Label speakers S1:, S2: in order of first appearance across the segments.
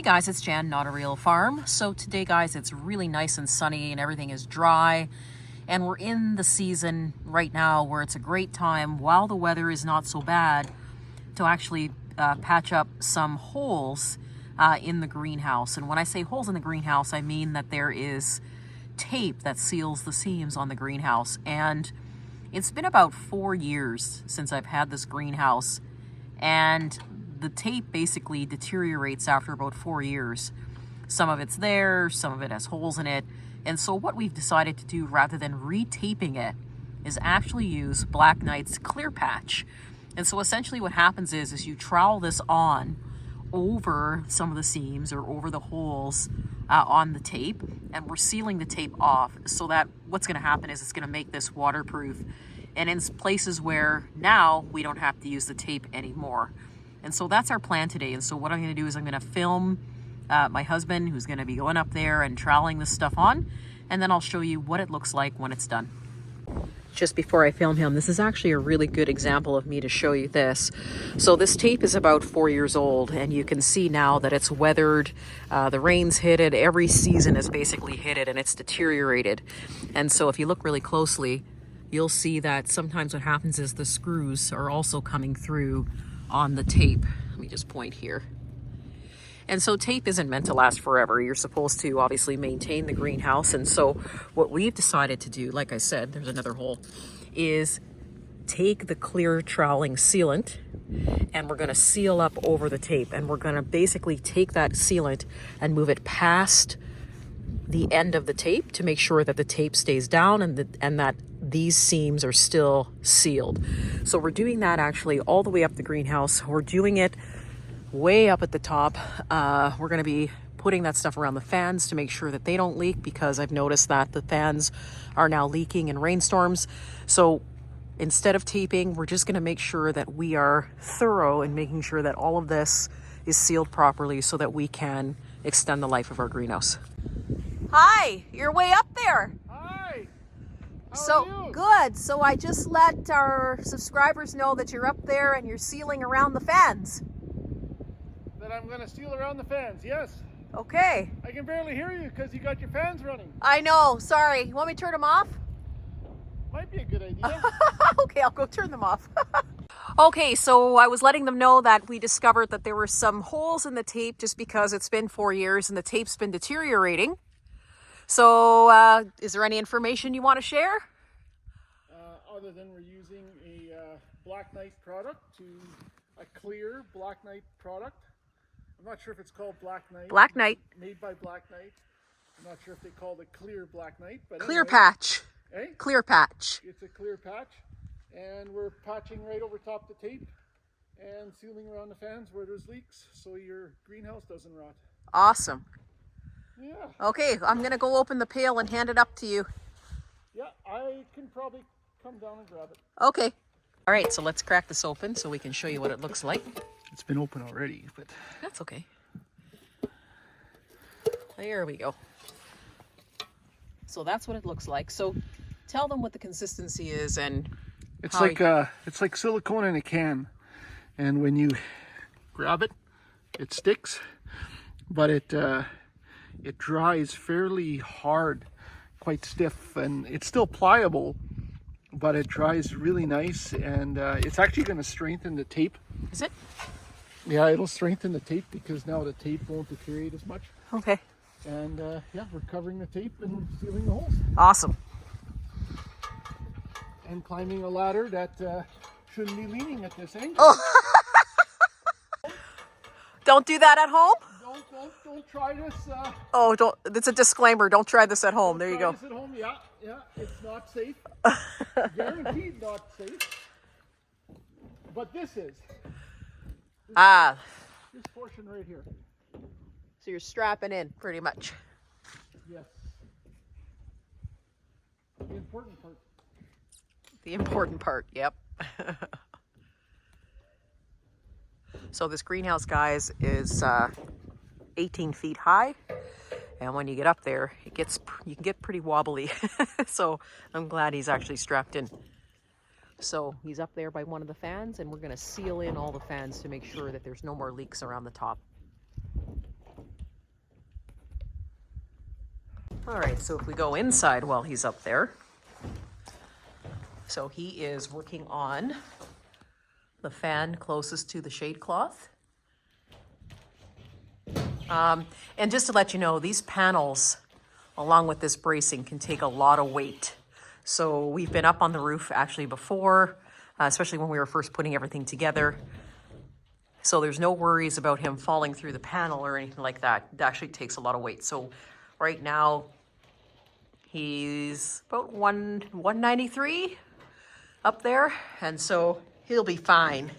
S1: guys, it's Jan, Not a Real Farm. So today guys, it's really nice and sunny and everything is dry. And we're in the season right now where it's a great time, while the weather is not so bad, to actually patch up some holes in the greenhouse. And when I say holes in the greenhouse, I mean that there is tape that seals the seams on the greenhouse. And it's been about 4 years since I've had this greenhouse, and the tape basically deteriorates after about 4 years. Some of it's there, some of it has holes in it. And so what we've decided to do, rather than retaping it, is actually use Black Knight's Clear Patch. And so essentially what happens is you trowel this on over some of the seams or over the holes on the tape, and we're sealing the tape off so that what's going to happen is it's going to make this waterproof, and in places where now we don't have to use the tape anymore. And so that's our plan today. And so what I'm going to do is I'm going to film my husband, who's going to be going up there and troweling this stuff on, and then I'll show you what it looks like when it's done. Just before I film him, this is actually a really good example of me to show you this. So this tape is about 4 years old, and you can see now that it's weathered. The rains hit it, every season has basically hit it, and it's deteriorated. And so if you look really closely, you'll see that sometimes what happens is the screws are also coming through on the tape. Let me just point here. And so tape isn't meant to last forever. You're supposed to obviously maintain the greenhouse. And so what we've decided to do, like I said, there's another hole, is take the clear troweling sealant, and we're going to seal up over the tape. And we're going to basically take that sealant and move it past the end of the tape to make sure that the tape stays down and that these seams are still sealed. So we're doing that actually all the way up the greenhouse. We're doing it way up at the top. We're going to be putting that stuff around the fans to make sure that they don't leak, because I've noticed that the fans are now leaking in rainstorms. So instead of taping, we're just going to make sure that we are thorough in making sure that all of this is sealed properly so that we can extend the life of our greenhouse. Hi, you're way up there.
S2: Hi.
S1: So good. So I just let our subscribers know that you're up there and you're sealing around the fans.
S2: That I'm going to seal around the fans, yes.
S1: Okay.
S2: I can barely hear you because you got your fans running.
S1: I know, sorry. You want me to turn them off?
S2: Might be a good idea.
S1: Okay, I'll go turn them off. Okay, so I was letting them know that we discovered that there were some holes in the tape just because it's been 4 years and the tape's been deteriorating. So is there any information you want to share?
S2: Other than we're using a Black Knight product, a clear Black Knight product. I'm not sure if it's called Black Knight.
S1: Black Knight.
S2: Made by Black Knight. I'm not sure if they call it clear Black Knight. But
S1: Clear
S2: anyway,
S1: patch.
S2: Eh?
S1: Clear patch.
S2: It's a clear patch. And we're patching right over top the tape and sealing around the fans where there's leaks so your greenhouse doesn't rot.
S1: Awesome.
S2: Yeah.
S1: Okay, I'm going to go open the pail and hand it up to you.
S2: Yeah, I can probably come down and grab it.
S1: Okay. All right, so let's crack this open so we can show you what it looks like.
S2: It's been open already, but
S1: That's okay. There we go. So that's what it looks like. So tell them what the consistency is and
S2: it's like silicone in a can, and when you grab it, it sticks, but it dries fairly hard, quite stiff, and it's still pliable, but it dries really nice, and it's actually going to strengthen the tape.
S1: Is it?
S2: Yeah, it'll strengthen the tape because now the tape won't deteriorate as much.
S1: Okay.
S2: And yeah, we're covering the tape and sealing the holes.
S1: Awesome.
S2: And climbing a ladder that shouldn't be leaning at this angle.
S1: Oh. Don't do that at home?
S2: Don't try this.
S1: Oh, don't. It's a disclaimer. Don't try this at home. There you go.
S2: Try this at home. Yeah, it's not safe. Guaranteed not safe. But this is. This portion right here.
S1: So you're strapping in pretty much.
S2: Yes. The important part.
S1: The important part, yep. So this greenhouse, guys, is 18 feet high. And when you get up there, you can get pretty wobbly. So I'm glad he's actually strapped in. So he's up there by one of the fans, and we're going to seal in all the fans to make sure that there's no more leaks around the top. All right, so if we go inside while he's up there, so he is working on the fan closest to the shade cloth. And just to let you know, these panels, along with this bracing, can take a lot of weight. So we've been up on the roof actually before, especially when we were first putting everything together. So there's no worries about him falling through the panel or anything like that. It actually takes a lot of weight. So right now, he's about 193 up there, and so he'll be fine.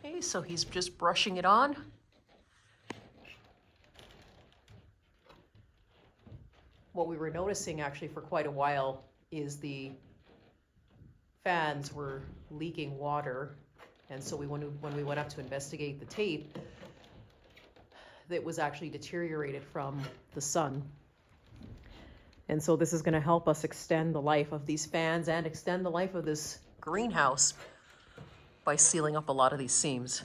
S1: Okay, so he's just brushing it on. What we were noticing actually for quite a while is the fans were leaking water, and so when we went up to investigate the tape, that was actually deteriorated from the sun. And so this is going to help us extend the life of these fans and extend the life of this greenhouse by sealing up a lot of these seams.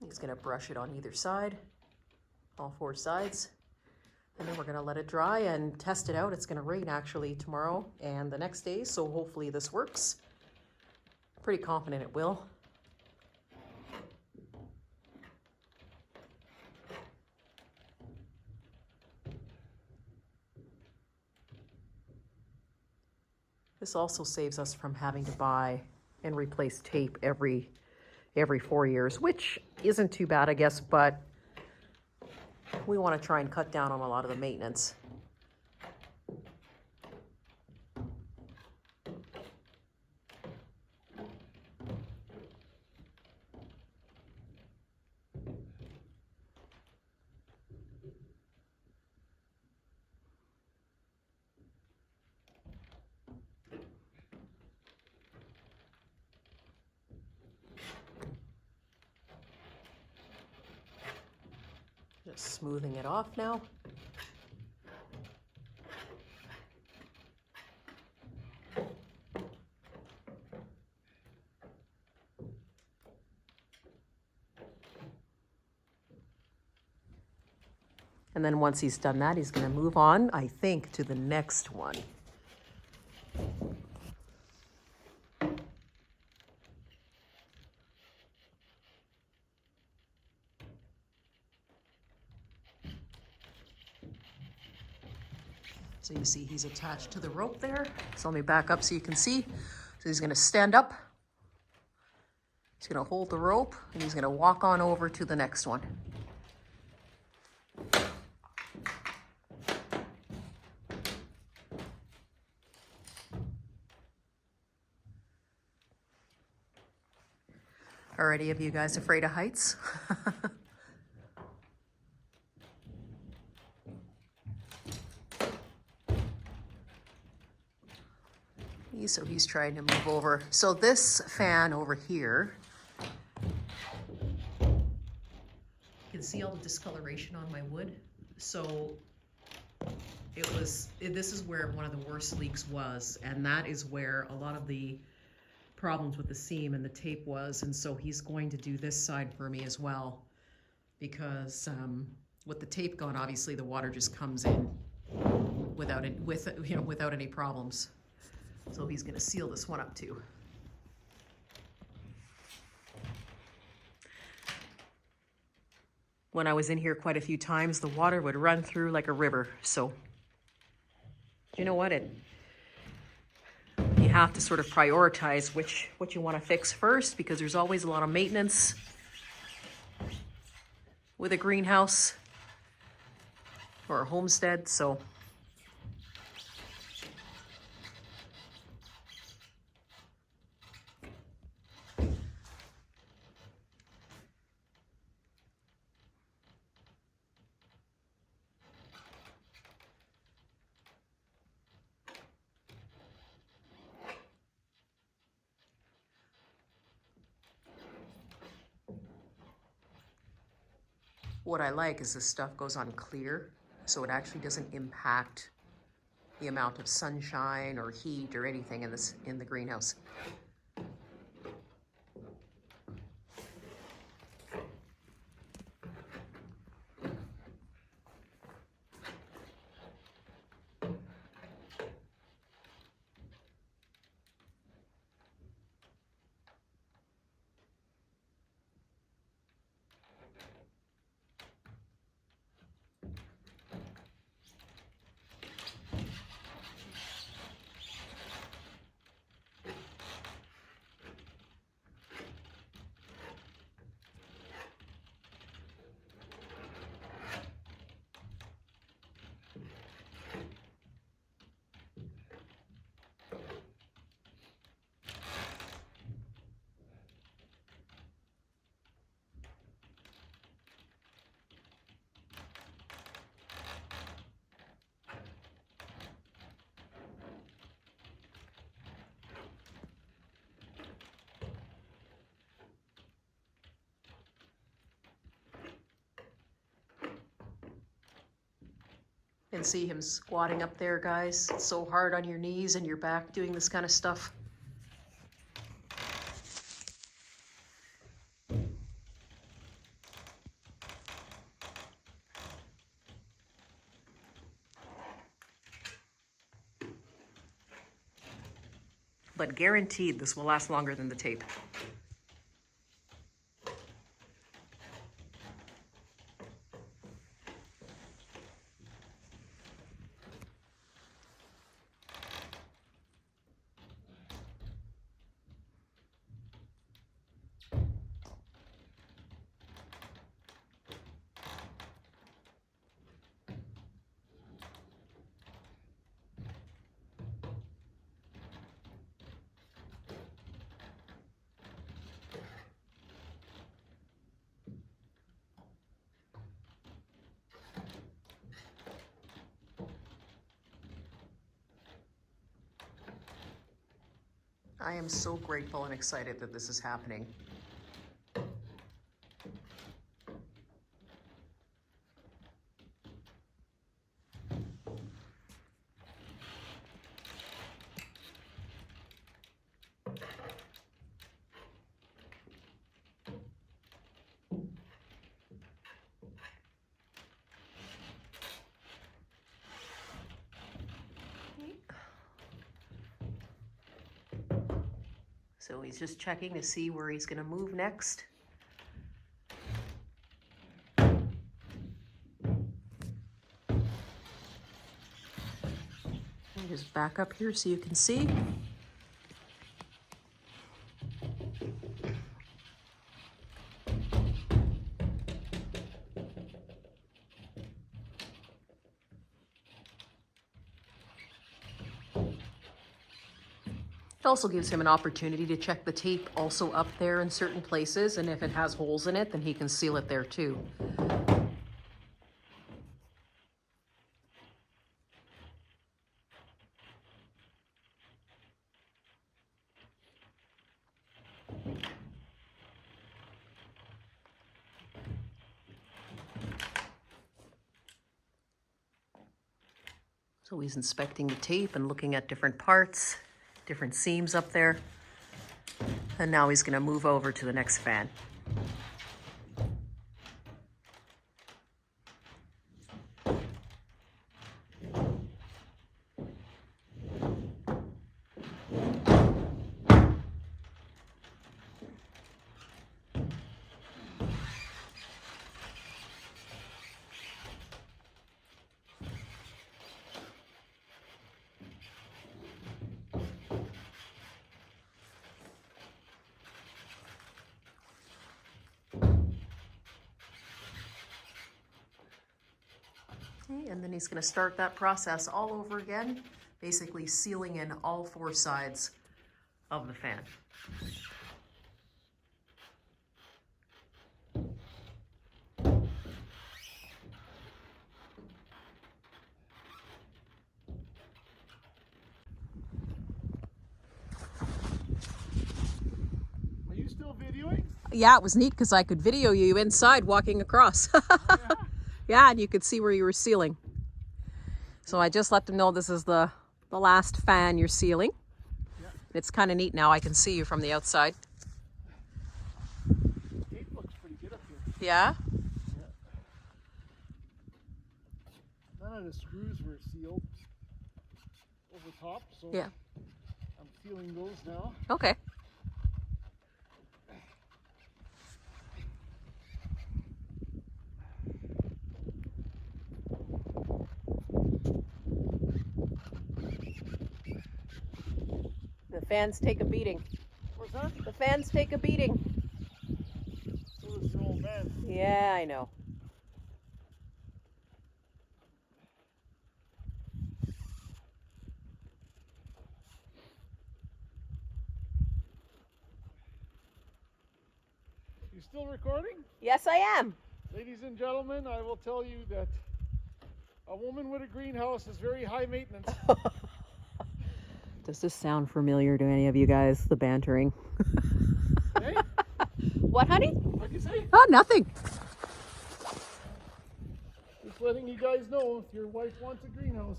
S1: He's going to brush it on either side, all four sides, and then we're going to let it dry and test it out. It's going to rain actually tomorrow and the next day, so hopefully this works. Pretty confident it will. This also saves us from having to buy and replace tape every 4 years, which isn't too bad, I guess, but we want to try and cut down on a lot of the maintenance. Just smoothing it off now. And then once he's done that, he's going to move on, I think, to the next one. So you see he's attached to the rope there. So let me back up so you can see. So he's going to stand up. He's going to hold the rope, and he's going to walk on over to the next one. Are any of you guys afraid of heights? So he's trying to move over. So this fan over here, you can see all the discoloration on my wood. So this is where one of the worst leaks was, and that is where a lot of the problems with the seam and the tape was. And so he's going to do this side for me as well, because with the tape gone, obviously the water just comes in without any problems. So he's going to seal this one up too. When I was in here quite a few times, the water would run through like a river. So you know what? You have to sort of prioritize what you want to fix first, because there's always a lot of maintenance with a greenhouse or a homestead. So What I like is this stuff goes on clear, so it actually doesn't impact the amount of sunshine or heat or anything in the greenhouse. And see him squatting up there, guys. It's so hard on your knees and your back doing this kind of stuff. But guaranteed this will last longer than the tape. I am so grateful and excited that this is happening. So he's just checking to see where he's going to move next. Just back up here so you can see. It also gives him an opportunity to check the tape also up there in certain places, and if it has holes in it, then he can seal it there too. So he's inspecting the tape and looking at different parts, different seams up there. And now he's going to move over to the next fan. Okay, and then he's going to start that process all over again, basically sealing in all four sides of the fan.
S2: Are you still videoing?
S1: Yeah, it was neat because I could video you inside walking across. Yeah, and you could see where you were sealing. So I just let them know this is the last fan you're sealing.
S2: Yeah.
S1: It's kind of neat now. I can see you from the outside.
S2: Tape looks pretty good up here.
S1: Yeah?
S2: None of the screws were sealed over top, so
S1: Yeah.
S2: I'm sealing those now.
S1: Okay. The fans take a beating.
S2: What's that?
S1: The fans take a beating.
S2: So does the old man.
S1: Yeah, I know.
S2: You still recording?
S1: Yes, I am.
S2: Ladies and gentlemen, I will tell you that a woman with a greenhouse is very high maintenance.
S1: Does this sound familiar to any of you guys, the bantering?
S2: Hey,
S1: What, honey?
S2: what'd you say?
S1: Oh, nothing.
S2: Just letting you guys know if your wife wants a greenhouse.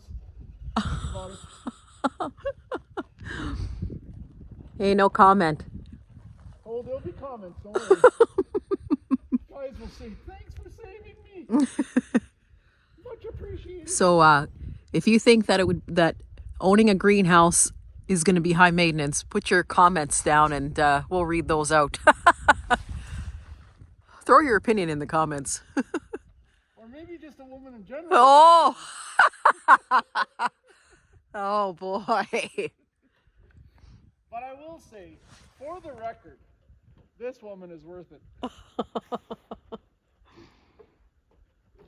S2: Think about it.
S1: Hey, no comment.
S2: Oh, there'll be comments, don't worry. Guys will say, thanks for saving me. Much appreciated.
S1: So, if you think that that owning a greenhouse is going to be high maintenance, put your comments down and we'll read those out. Throw your opinion in the comments.
S2: Or maybe just a woman in general.
S1: Oh! Oh, boy.
S2: But I will say, for the record, this woman is worth it.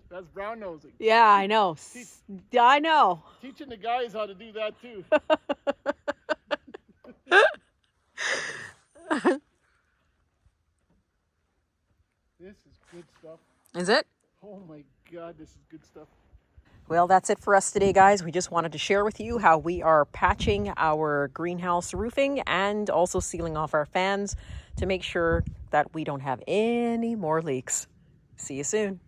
S2: That's brown nosing.
S1: Yeah, I know. I know.
S2: Teaching the guys how to do that too. This is good stuff.
S1: Is it?
S2: Oh my God, this is good stuff.
S1: Well, that's it for us today, guys. We just wanted to share with you how we are patching our greenhouse roofing and also sealing off our fans to make sure that we don't have any more leaks. See you soon.